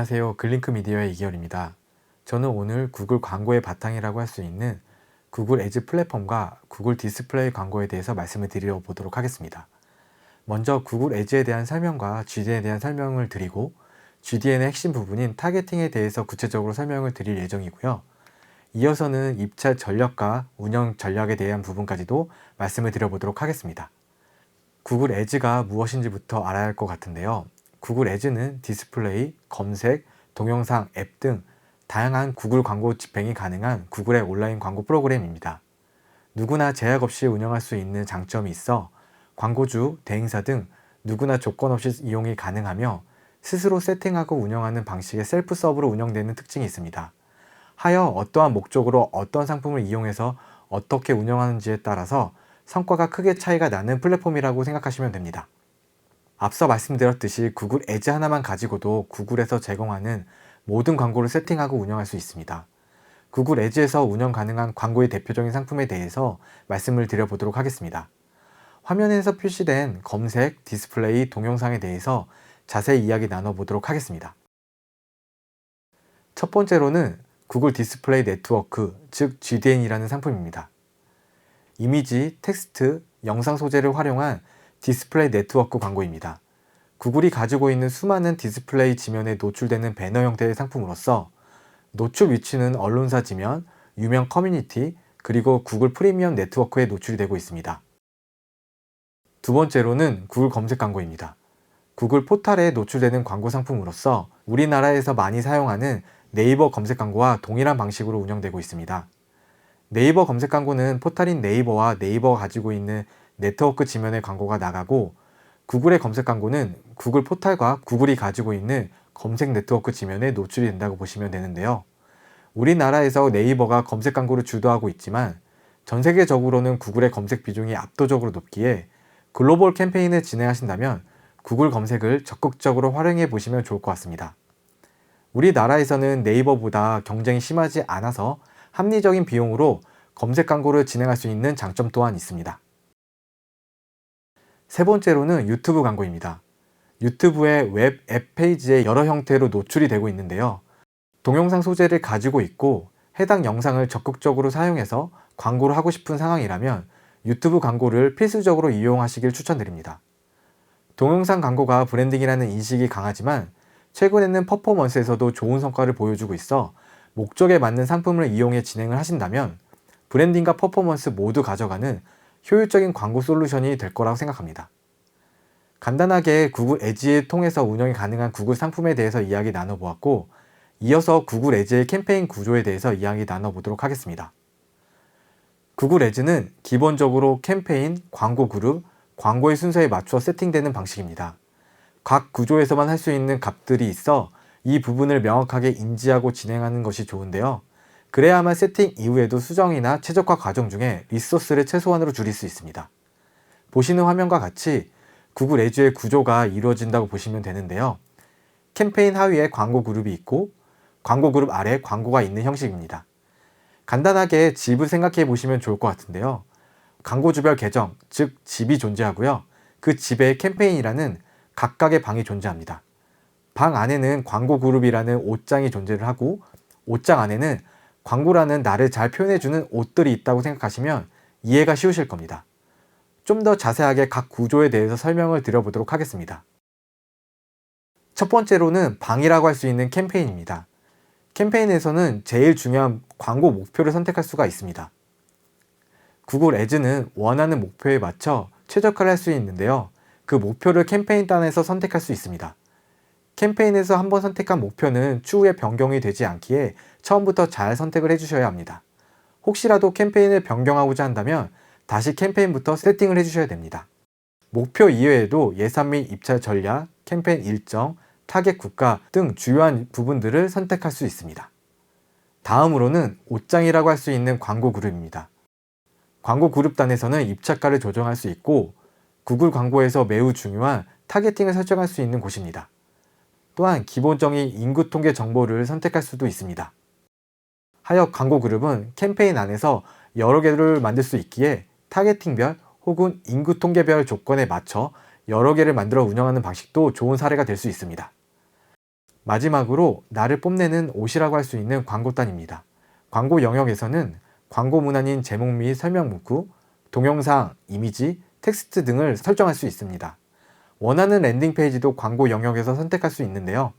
안녕하세요. 글링크 미디어의 이기열입니다. 저는 오늘 구글 광고의 바탕이라고 할 수 있는 구글 애즈 플랫폼과 구글 디스플레이 광고에 대해서 말씀을 드려 보도록 하겠습니다. 먼저 구글 애즈에 대한 설명과 GDN에 대한 설명을 드리고 GDN의 핵심 부분인 타겟팅에 대해서 구체적으로 설명을 드릴 예정이고요. 이어서는 입찰 전략과 운영 전략에 대한 부분까지도 말씀을 드려보도록 하겠습니다. 구글 애즈가 무엇인지부터 알아야 할 것 같은데요. 구글 애즈는 디스플레이, 검색, 동영상, 앱 등 다양한 구글 광고 집행이 가능한 구글의 온라인 광고 프로그램입니다. 누구나 제약 없이 운영할 수 있는 장점이 있어 광고주, 대행사 등 누구나 조건 없이 이용이 가능하며 스스로 세팅하고 운영하는 방식의 셀프 서브로 운영되는 특징이 있습니다. 하여 어떠한 목적으로 어떤 상품을 이용해서 어떻게 운영하는지에 따라서 성과가 크게 차이가 나는 플랫폼이라고 생각하시면 됩니다. 앞서 말씀드렸듯이 구글 애즈 하나만 가지고도 구글에서 제공하는 모든 광고를 세팅하고 운영할 수 있습니다. 구글 애즈에서 운영 가능한 광고의 대표적인 상품에 대해서 말씀을 드려보도록 하겠습니다. 화면에서 표시된 검색, 디스플레이, 동영상에 대해서 자세히 이야기 나눠보도록 하겠습니다. 첫 번째로는 구글 디스플레이 네트워크, 즉 GDN이라는 상품입니다. 이미지, 텍스트, 영상 소재를 활용한 디스플레이 네트워크 광고입니다. 구글이 가지고 있는 수많은 디스플레이 지면에 노출되는 배너 형태의 상품으로서 노출 위치는 언론사 지면, 유명 커뮤니티, 그리고 구글 프리미엄 네트워크에 노출이 되고 있습니다. 두 번째로는 구글 검색 광고입니다. 구글 포탈에 노출되는 광고 상품으로서 우리나라에서 많이 사용하는 네이버 검색 광고와 동일한 방식으로 운영되고 있습니다. 네이버 검색 광고는 포탈인 네이버와 네이버가 가지고 있는 네트워크 지면의 광고가 나가고 구글의 검색 광고는 구글 포탈과 구글이 가지고 있는 검색 네트워크 지면에 노출이 된다고 보시면 되는데요. 우리나라에서 네이버가 검색 광고를 주도하고 있지만 전 세계적으로는 구글의 검색 비중이 압도적으로 높기에 글로벌 캠페인을 진행하신다면 구글 검색을 적극적으로 활용해 보시면 좋을 것 같습니다. 우리나라에서는 네이버보다 경쟁이 심하지 않아서 합리적인 비용으로 검색 광고를 진행할 수 있는 장점 또한 있습니다. 세 번째로는 유튜브 광고입니다. 유튜브의 웹 앱 페이지에 여러 형태로 노출이 되고 있는데요. 동영상 소재를 가지고 있고 해당 영상을 적극적으로 사용해서 광고를 하고 싶은 상황이라면 유튜브 광고를 필수적으로 이용하시길 추천드립니다. 동영상 광고가 브랜딩이라는 인식이 강하지만 최근에는 퍼포먼스에서도 좋은 성과를 보여주고 있어 목적에 맞는 상품을 이용해 진행을 하신다면 브랜딩과 퍼포먼스 모두 가져가는 효율적인 광고 솔루션이 될 거라고 생각합니다. 간단하게 구글 애즈를 통해서 운영이 가능한 구글 상품에 대해서 이야기 나눠보았고 이어서 구글 애즈의 캠페인 구조에 대해서 이야기 나눠보도록 하겠습니다. 구글 애즈는 기본적으로 캠페인, 광고 그룹, 광고의 순서에 맞춰 세팅되는 방식입니다. 각 구조에서만 할 수 있는 값들이 있어 이 부분을 명확하게 인지하고 진행하는 것이 좋은데요. 그래야만 세팅 이후에도 수정이나 최적화 과정 중에 리소스를 최소한으로 줄일 수 있습니다. 보시는 화면과 같이 구글 애즈의 구조가 이루어진다고 보시면 되는데요. 캠페인 하위에 광고 그룹이 있고 광고 그룹 아래 광고가 있는 형식입니다. 간단하게 집을 생각해 보시면 좋을 것 같은데요. 광고주별 계정, 즉 집이 존재하고요. 그 집에 캠페인이라는 각각의 방이 존재합니다. 방 안에는 광고 그룹이라는 옷장이 존재를 하고 옷장 안에는 광고라는 나를 잘 표현해주는 옷들이 있다고 생각하시면 이해가 쉬우실 겁니다. 좀 더 자세하게 각 구조에 대해서 설명을 드려보도록 하겠습니다. 첫 번째로는 방이라고 할 수 있는 캠페인입니다. 캠페인에서는 제일 중요한 광고 목표를 선택할 수가 있습니다. 구글 애즈는 원하는 목표에 맞춰 최적화를 할 수 있는데요. 그 목표를 캠페인단에서 선택할 수 있습니다. 캠페인에서 한번 선택한 목표는 추후에 변경이 되지 않기에 처음부터 잘 선택을 해주셔야 합니다. 혹시라도 캠페인을 변경하고자 한다면 다시 캠페인부터 세팅을 해주셔야 됩니다. 목표 이외에도 예산 및 입찰 전략, 캠페인 일정, 타겟 국가 등 주요한 부분들을 선택할 수 있습니다. 다음으로는 옷장이라고 할 수 있는 광고 그룹입니다. 광고 그룹단에서는 입찰가를 조정할 수 있고 구글 광고에서 매우 중요한 타겟팅을 설정할 수 있는 곳입니다. 또한 기본적인 인구 통계 정보를 선택할 수도 있습니다. 하여 광고 그룹은 캠페인 안에서 여러 개를 만들 수 있기에 타겟팅별 혹은 인구 통계별 조건에 맞춰 여러 개를 만들어 운영하는 방식도 좋은 사례가 될 수 있습니다. 마지막으로 나를 뽐내는 옷이라고 할 수 있는 광고단입니다. 광고 영역에서는 광고 문안인 제목 및 설명 문구, 동영상, 이미지, 텍스트 등을 설정할 수 있습니다. 원하는 랜딩 페이지도 광고 영역에서 선택할 수 있는데요.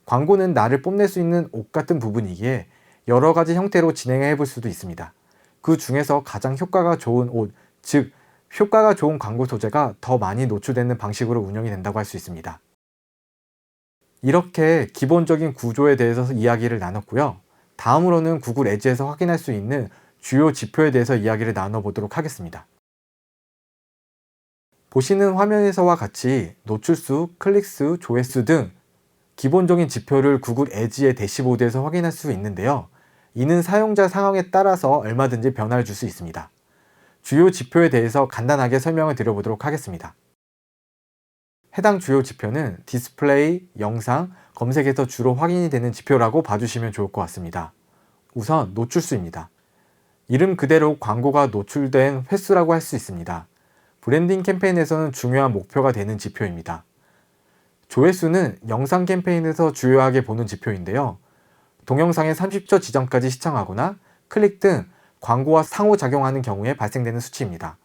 광고는 나를 뽐낼 수 있는 옷 같은 부분이기에 여러 가지 형태로 진행해 볼 수도 있습니다. 그 중에서 가장 효과가 좋은 옷, 즉 효과가 좋은 광고 소재가 더 많이 노출되는 방식으로 운영이 된다고 할 수 있습니다. 이렇게 기본적인 구조에 대해서 이야기를 나눴고요. 다음으로는 구글 에즈에서 확인할 수 있는 주요 지표에 대해서 이야기를 나눠보도록 하겠습니다. 보시는 화면에서와 같이 노출수, 클릭수, 조회수 등 기본적인 지표를 구글 에즈의 대시보드에서 확인할 수 있는데요. 이는 사용자 상황에 따라서 얼마든지 변화를 줄 수 있습니다. 주요 지표에 대해서 간단하게 설명을 드려보도록 하겠습니다. 해당 주요 지표는 디스플레이, 영상, 검색에서 주로 확인이 되는 지표라고 봐주시면 좋을 것 같습니다. 우선 노출수입니다. 이름 그대로 광고가 노출된 횟수라고 할 수 있습니다. 브랜딩 캠페인에서는 중요한 목표가 되는 지표입니다. 조회수는 영상 캠페인에서 주요하게 보는 지표인데요. 동영상의 30초 지점까지 시청하거나 클릭 등 광고와 상호작용하는 경우에 발생되는 수치입니다.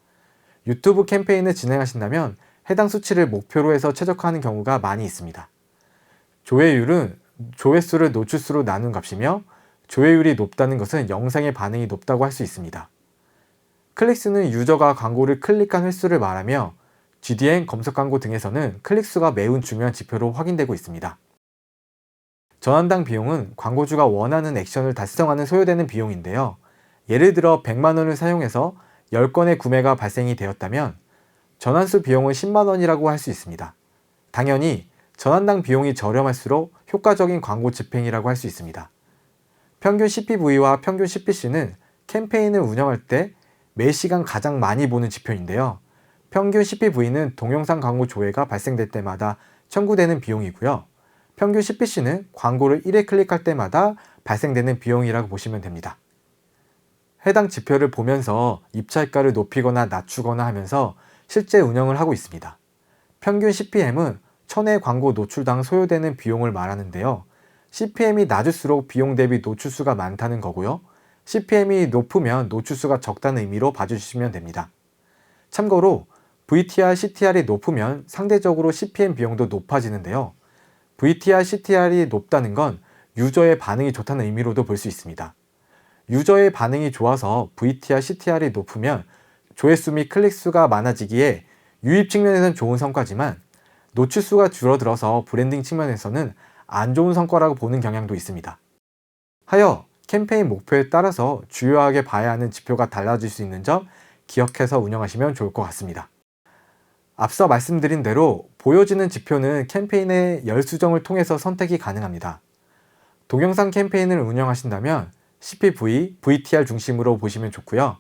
유튜브 캠페인을 진행하신다면 해당 수치를 목표로 해서 최적화하는 경우가 많이 있습니다. 조회율은 조회수를 노출수로 나눈 값이며 조회율이 높다는 것은 영상의 반응이 높다고 할 수 있습니다. 클릭수는 유저가 광고를 클릭한 횟수를 말하며 GDN, 검색 광고 등에서는 클릭수가 매우 중요한 지표로 확인되고 있습니다. 전환당 비용은 광고주가 원하는 액션을 달성하는 소요되는 비용인데요. 예를 들어 100만 원을 사용해서 10건의 구매가 발생이 되었다면 전환수 비용은 10만 원이라고 할 수 있습니다. 당연히 전환당 비용이 저렴할수록 효과적인 광고 집행이라고 할 수 있습니다. 평균 CPV와 평균 CPC는 캠페인을 운영할 때 매 시간 가장 많이 보는 지표인데요. 평균 CPV는 동영상 광고 조회가 발생될 때마다 청구되는 비용이고요. 평균 CPC는 광고를 1회 클릭할 때마다 발생되는 비용이라고 보시면 됩니다. 해당 지표를 보면서 입찰가를 높이거나 낮추거나 하면서 실제 운영을 하고 있습니다. 평균 CPM은 1000회 광고 노출당 소요되는 비용을 말하는데요. CPM이 낮을수록 비용 대비 노출수가 많다는 거고요. CPM이 높으면 노출수가 적다는 의미로 봐주시면 됩니다. 참고로 VTR, CTR이 높으면 상대적으로 CPM 비용도 높아지는데요. VTR, CTR이 높다는 건 유저의 반응이 좋다는 의미로도 볼 수 있습니다. 유저의 반응이 좋아서 VTR, CTR이 높으면 조회수 및 클릭수가 많아지기에 유입 측면에서는 좋은 성과지만 노출수가 줄어들어서 브랜딩 측면에서는 안 좋은 성과라고 보는 경향도 있습니다. 하여 캠페인 목표에 따라서 주요하게 봐야 하는 지표가 달라질 수 있는 점 기억해서 운영하시면 좋을 것 같습니다. 앞서 말씀드린 대로 보여지는 지표는 캠페인의 열수정을 통해서 선택이 가능합니다. 동영상 캠페인을 운영하신다면 CPV, VTR 중심으로 보시면 좋고요.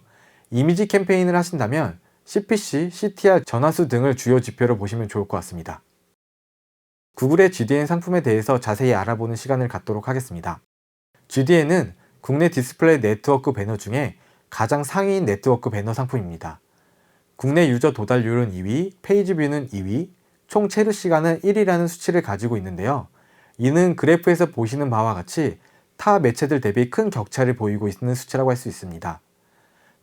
이미지 캠페인을 하신다면 CPC, CTR, 전화수 등을 주요 지표로 보시면 좋을 것 같습니다. 구글의 GDN 상품에 대해서 자세히 알아보는 시간을 갖도록 하겠습니다. GDN은 국내 디스플레이 네트워크 배너 중에 가장 상위인 네트워크 배너 상품입니다. 국내 유저 도달률은 2위, 페이지 뷰는 2위, 총 체류 시간은 1위라는 수치를 가지고 있는데요. 이는 그래프에서 보시는 바와 같이 타 매체들 대비 큰 격차를 보이고 있는 수치라고 할 수 있습니다.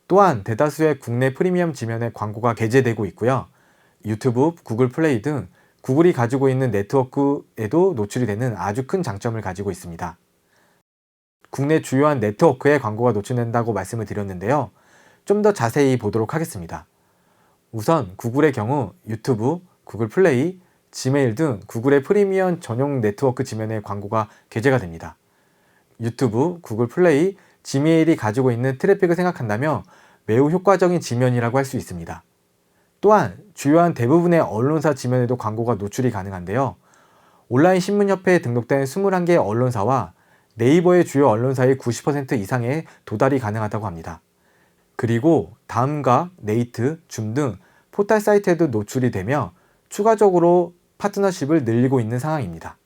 또한 대다수의 국내 프리미엄 지면에 광고가 게재되고 있고요. 유튜브, 구글 플레이 등 구글이 가지고 있는 네트워크에도 노출이 되는 아주 큰 장점을 가지고 있습니다. 국내 주요한 네트워크에 광고가 노출된다고 말씀을 드렸는데요. 좀 더 자세히 보도록 하겠습니다. 우선 구글의 경우 유튜브, 구글 플레이, 지메일 등 구글의 프리미엄 전용 네트워크 지면에 광고가 게재가 됩니다. 유튜브, 구글 플레이, 지메일이 가지고 있는 트래픽을 생각한다면 매우 효과적인 지면이라고 할 수 있습니다. 또한 주요한 대부분의 언론사 지면에도 광고가 노출이 가능한데요. 온라인 신문협회에 등록된 21개의 언론사와 네이버의 주요 언론사의 90% 이상의 도달이 가능하다고 합니다. 그리고 다음과 네이트, 줌 등 포털 사이트에도 노출이 되며 추가적으로 파트너십을 늘리고 있는 상황입니다.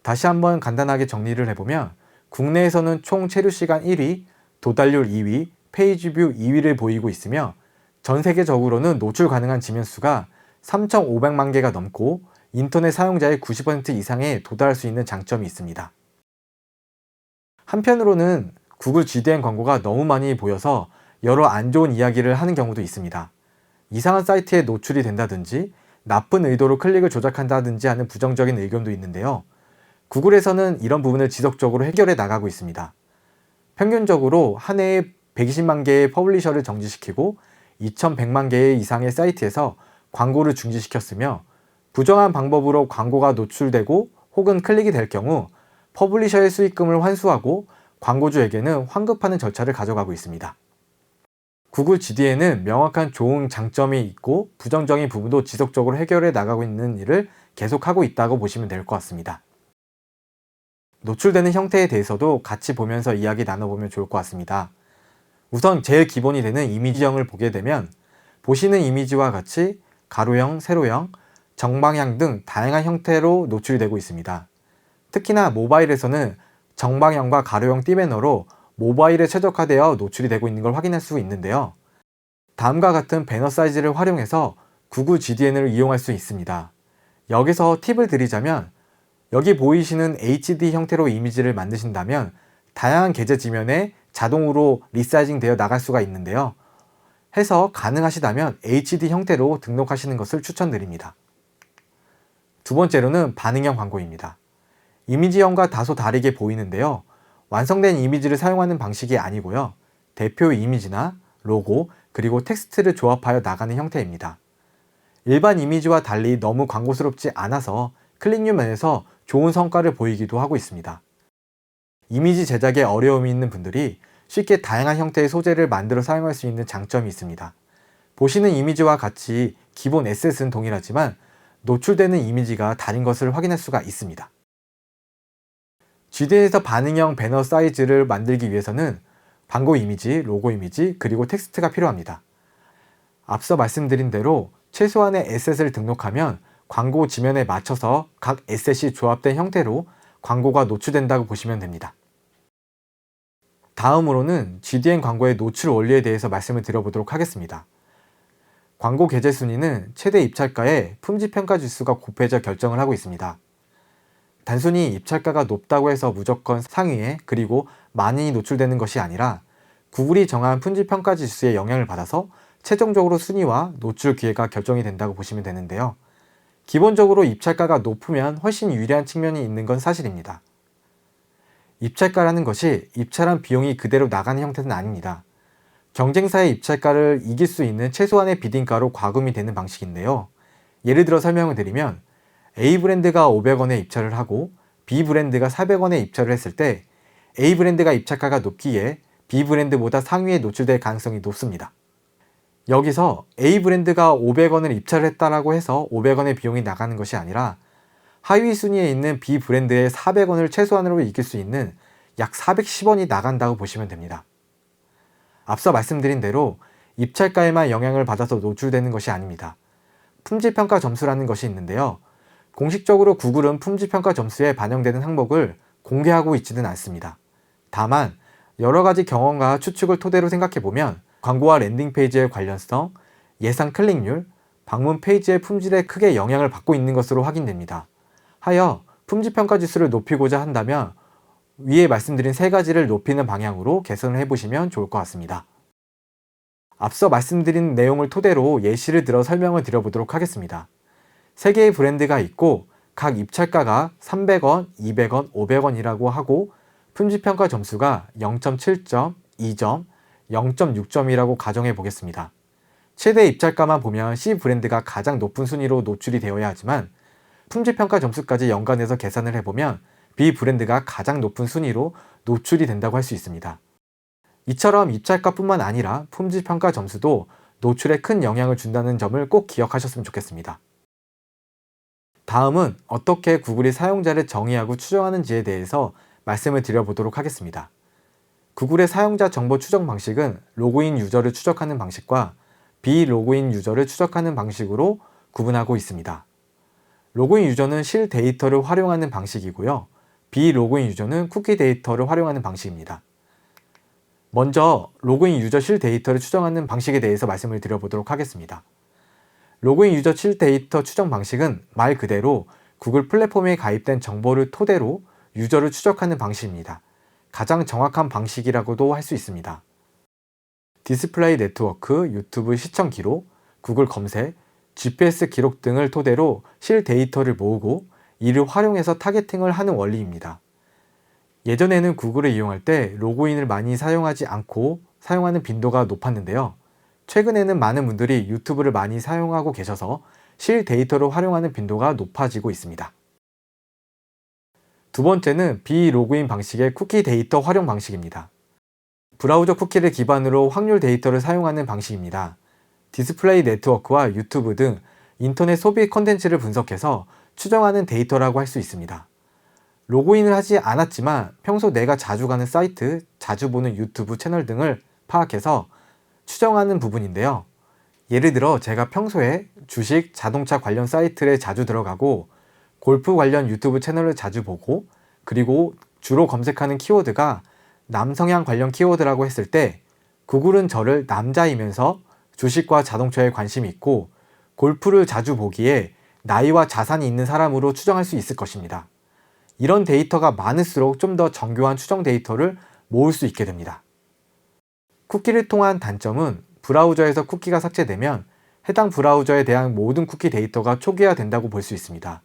다시 한번 간단하게 정리를 해보면 국내에서는 총 체류 시간 1위, 도달률 2위, 페이지 뷰 2위를 보이고 있으며 전 세계적으로는 노출 가능한 지면 수가 3,500만 개가 넘고 인터넷 사용자의 90% 이상에 도달할 수 있는 장점이 있습니다. 한편으로는 구글 GDN 광고가 너무 많이 보여서 여러 안 좋은 이야기를 하는 경우도 있습니다. 이상한 사이트에 노출이 된다든지 나쁜 의도로 클릭을 조작한다든지 하는 부정적인 의견도 있는데요. 구글에서는 이런 부분을 지속적으로 해결해 나가고 있습니다. 평균적으로 한 해에 120만 개의 퍼블리셔를 정지시키고 2100만 개 이상의 사이트에서 광고를 중지시켰으며, 부정한 방법으로 광고가 노출되고 혹은 클릭이 될 경우 퍼블리셔의 수익금을 환수하고 광고주에게는 환급하는 절차를 가져가고 있습니다. 구글 GDN은 명확한 좋은 장점이 있고 부정적인 부분도 지속적으로 해결해 나가고 있는 일을 계속하고 있다고 보시면 될 것 같습니다. 노출되는 형태에 대해서도 같이 보면서 이야기 나눠보면 좋을 것 같습니다. 우선 제일 기본이 되는 이미지형을 보게 되면 보시는 이미지와 같이 가로형, 세로형, 정방향 등 다양한 형태로 노출이 되고 있습니다. 특히나 모바일에서는 정방향과 가로형 띠배너로 모바일에 최적화되어 노출이 되고 있는 걸 확인할 수 있는데요. 다음과 같은 배너 사이즈를 활용해서 구글 GDN을 이용할 수 있습니다. 여기서 팁을 드리자면, 여기 보이시는 HD 형태로 이미지를 만드신다면 다양한 게재 지면에 자동으로 리사이징 되어 나갈 수가 있는데요. 해서 가능하시다면 HD 형태로 등록하시는 것을 추천드립니다. 두 번째로는 반응형 광고입니다. 이미지형과 다소 다르게 보이는데요. 완성된 이미지를 사용하는 방식이 아니고요. 대표 이미지나 로고 그리고 텍스트를 조합하여 나가는 형태입니다. 일반 이미지와 달리 너무 광고스럽지 않아서 클릭률 면에서 좋은 성과를 보이기도 하고 있습니다. 이미지 제작에 어려움이 있는 분들이 쉽게 다양한 형태의 소재를 만들어 사용할 수 있는 장점이 있습니다. 보시는 이미지와 같이 기본 에셋은 동일하지만 노출되는 이미지가 다른 것을 확인할 수가 있습니다. GDN에서 반응형 배너 사이즈를 만들기 위해서는 광고 이미지, 로고 이미지, 그리고 텍스트가 필요합니다. 앞서 말씀드린 대로 최소한의 에셋을 등록하면 광고 지면에 맞춰서 각 에셋이 조합된 형태로 광고가 노출된다고 보시면 됩니다. 다음으로는 GDN 광고의 노출 원리에 대해서 말씀을 드려보도록 하겠습니다. 광고 게재 순위는 최대 입찰가에 품질 평가 지수가 곱해져 결정을 하고 있습니다. 단순히 입찰가가 높다고 해서 무조건 상위에 그리고 많이 노출되는 것이 아니라 구글이 정한 품질 평가 지수의 영향을 받아서 최종적으로 순위와 노출 기회가 결정이 된다고 보시면 되는데요. 기본적으로 입찰가가 높으면 훨씬 유리한 측면이 있는 건 사실입니다. 입찰가라는 것이 입찰한 비용이 그대로 나가는 형태는 아닙니다. 경쟁사의 입찰가를 이길 수 있는 최소한의 비딩가로 과금이 되는 방식인데요. 예를 들어 설명을 드리면 A 브랜드가 500원에 입찰을 하고 B 브랜드가 400원에 입찰을 했을 때 A 브랜드가 입찰가가 높기에 B 브랜드보다 상위에 노출될 가능성이 높습니다. 여기서 A 브랜드가 500원을 입찰을 했다라고 해서 500원의 비용이 나가는 것이 아니라 하위 순위에 있는 B 브랜드의 400원을 최소한으로 이길 수 있는 약 410원이 나간다고 보시면 됩니다. 앞서 말씀드린 대로 입찰가에만 영향을 받아서 노출되는 것이 아닙니다. 품질평가 점수라는 것이 있는데요. 공식적으로 구글은 품질평가 점수에 반영되는 항목을 공개하고 있지는 않습니다. 다만 여러 가지 경험과 추측을 토대로 생각해보면 광고와 랜딩 페이지의 관련성, 예상 클릭률, 방문 페이지의 품질에 크게 영향을 받고 있는 것으로 확인됩니다. 하여 품질평가 지수를 높이고자 한다면 위에 말씀드린 세 가지를 높이는 방향으로 개선을 해보시면 좋을 것 같습니다. 앞서 말씀드린 내용을 토대로 예시를 들어 설명을 드려보도록 하겠습니다. 3개의 브랜드가 있고 각 입찰가가 300원, 200원, 500원이라고 하고 품질평가 점수가 0.7점, 2점, 0.6점이라고 가정해 보겠습니다. 최대 입찰가만 보면 C 브랜드가 가장 높은 순위로 노출이 되어야 하지만 품질평가 점수까지 연관해서 계산을 해보면 B 브랜드가 가장 높은 순위로 노출이 된다고 할 수 있습니다. 이처럼 입찰가뿐만 아니라 품질평가 점수도 노출에 큰 영향을 준다는 점을 꼭 기억하셨으면 좋겠습니다. 다음은 어떻게 구글이 사용자를 정의하고 추정하는지에 대해서 말씀을 드려보도록 하겠습니다. 구글의 사용자 정보 추정 방식은 로그인 유저를 추적하는 방식과 비로그인 유저를 추적하는 방식으로 구분하고 있습니다. 로그인 유저는 실 데이터를 활용하는 방식이고요. 비로그인 유저는 쿠키 데이터를 활용하는 방식입니다. 먼저 로그인 유저 실 데이터를 추정하는 방식에 대해서 말씀을 드려보도록 하겠습니다. 로그인 유저 실데이터 추정 방식은 말 그대로 구글 플랫폼에 가입된 정보를 토대로 유저를 추적하는 방식입니다. 가장 정확한 방식이라고도 할 수 있습니다. 디스플레이 네트워크, 유튜브 시청 기록, 구글 검색, GPS 기록 등을 토대로 실데이터를 모으고 이를 활용해서 타겟팅을 하는 원리입니다. 예전에는 구글을 이용할 때 로그인을 많이 사용하지 않고 사용하는 빈도가 높았는데요. 최근에는 많은 분들이 유튜브를 많이 사용하고 계셔서 실데이터를 활용하는 빈도가 높아지고 있습니다. 두 번째는 비로그인 방식의 쿠키 데이터 활용 방식입니다. 브라우저 쿠키를 기반으로 확률 데이터를 사용하는 방식입니다. 디스플레이 네트워크와 유튜브 등 인터넷 소비 콘텐츠를 분석해서 추정하는 데이터라고 할 수 있습니다. 로그인을 하지 않았지만 평소 내가 자주 가는 사이트, 자주 보는 유튜브 채널 등을 파악해서 추정하는 부분인데요. 예를 들어 제가 평소에 주식, 자동차 관련 사이트에 자주 들어가고 골프 관련 유튜브 채널을 자주 보고 그리고 주로 검색하는 키워드가 남성향 관련 키워드라고 했을 때 구글은 저를 남자이면서 주식과 자동차에 관심이 있고 골프를 자주 보기에 나이와 자산이 있는 사람으로 추정할 수 있을 것입니다. 이런 데이터가 많을수록 좀 더 정교한 추정 데이터를 모을 수 있게 됩니다. 쿠키를 통한 단점은 브라우저에서 쿠키가 삭제되면 해당 브라우저에 대한 모든 쿠키 데이터가 초기화된다고 볼 수 있습니다.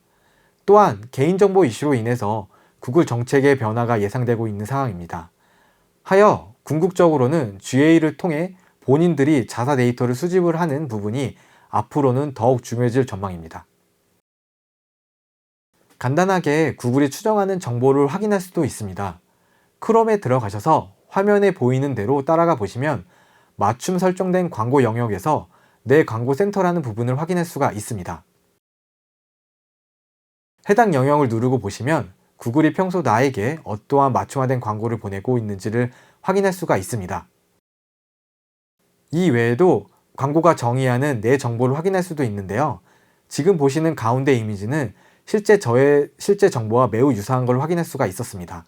또한 개인정보 이슈로 인해서 구글 정책의 변화가 예상되고 있는 상황입니다. 하여 궁극적으로는 GA를 통해 본인들이 자사 데이터를 수집을 하는 부분이 앞으로는 더욱 중요해질 전망입니다. 간단하게 구글이 추정하는 정보를 확인할 수도 있습니다. 크롬에 들어가셔서 화면에 보이는 대로 따라가 보시면 맞춤 설정된 광고 영역에서 내 광고 센터라는 부분을 확인할 수가 있습니다. 해당 영역을 누르고 보시면 구글이 평소 나에게 어떠한 맞춤화된 광고를 보내고 있는지를 확인할 수가 있습니다. 이 외에도 광고가 정의하는 내 정보를 확인할 수도 있는데요. 지금 보시는 가운데 이미지는 저의 실제 정보와 매우 유사한 걸 확인할 수가 있었습니다.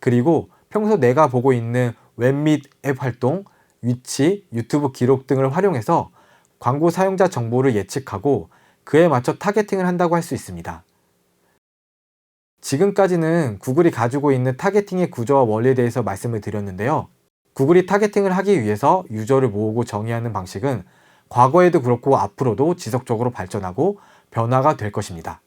그리고 평소 내가 보고 있는 웹 및 앱 활동, 위치, 유튜브 기록 등을 활용해서 광고 사용자 정보를 예측하고 그에 맞춰 타겟팅을 한다고 할 수 있습니다. 지금까지는 구글이 가지고 있는 타겟팅의 구조와 원리에 대해서 말씀을 드렸는데요. 구글이 타겟팅을 하기 위해서 유저를 모으고 정의하는 방식은 과거에도 그렇고 앞으로도 지속적으로 발전하고 변화가 될 것입니다.